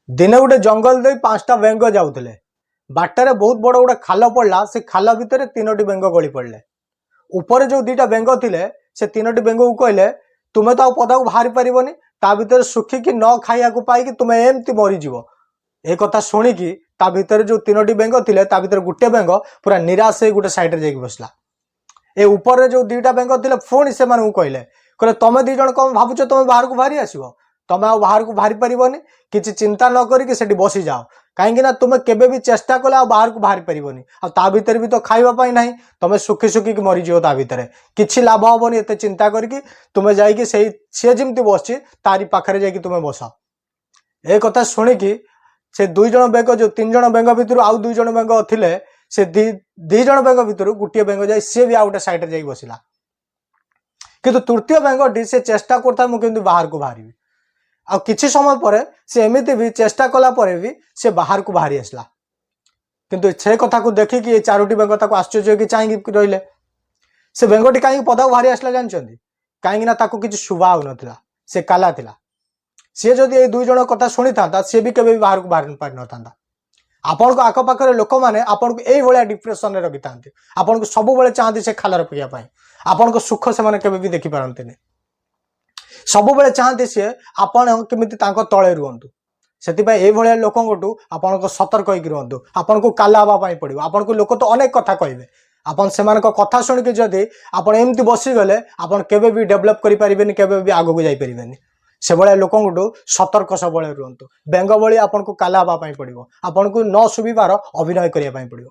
दिने गोटे जंगल दे 5टा बेंग जाऊले बाटर बहुत बड़ गोटे खाल पड़ा से खाल भितर 3टी बेंग गली पड़े ऊपर जो 2टा बेंग थे से 3टी बेंग को कहले तुम्हें तो पदा को बाहरी पारनी ता भर सुखिकी न खाया पाई तुम्हें एमती मरीज ए कथा शुणिकी ता भर जो 3टी बेंग थे भर गोटे बेंग पूरा निराश हो गोटे सैड्रे जाकि बसला ए ऊपर जो 2टा बेंग थे पुणी से कहले कहले तुम दी जन कौन भावुच तुम बाहर को बाहरी आसो तुम आ बाहर को बाहरी पारनी किसी चिंता न करी बसी जाओ कहीं तुम्हें केबे भी चेष्टा कले बाहर को बाहरी पारनी आ भीतर भी तो खावाई ना तुम सुखी सुखिकी मरीज भीतर किसी लाभ हेनी एत चिंता करके तुम्हें जाकि सी जमी बस तारी पाखे जाकि तुम्हें बस ए कथा शुणिकी से 2 जन बेंग जो 3 जन बेंग भितर आउ 2 जन बेंग थे से दी जन बेंग भितर गोटे बेंग जाए सी भी आ गोटे सैड्रे जाकि बसला किंतु तृतीय बेंगटी से चेष्टा करता मुझे बाहर को बाहरी आ किछि समय पर से एमती भी चेष्टा कला पर भी से बाहर को बाहरी आसला किंतु से कथा को देखिकी ये 4टी बेंग ताको आश्चर्य कि चाहिए रहिले से बेंगटी कहीं पदा को बाहरी आसला जानछंती कहीं किसी शुभा होनथिला से काला थिला सी जदि ये 2 जन कथा शुणी था सी भी केबे बाहर को बाहर पारि न था आपण को आखपाखर लोक मैंने आपन को यही भाया डिप्रेशन में रखी था आपन को सब बेले चाहती से खाल रखापी आपन को सुख से मैंने भी देखी पारती सब बेले चाहती सी आपण केमी तले रुहतु से भाया लोक आपन को सतर्क होकर रुहतु आपन को काला हाँपाई पड़ो आपन को लोक तो अनेक कथा कहे आपन से कथा शुणिकी जदि आप एमती बसीगले आपन केबे भी डेभलप करें केबे भी आगू जापरें से भाया लोक सतर्क सब रुहतु बेंग भली आपन को काला हाँपाई पड़ो आपन को न शुभिबार अभिनय करने पड़ो।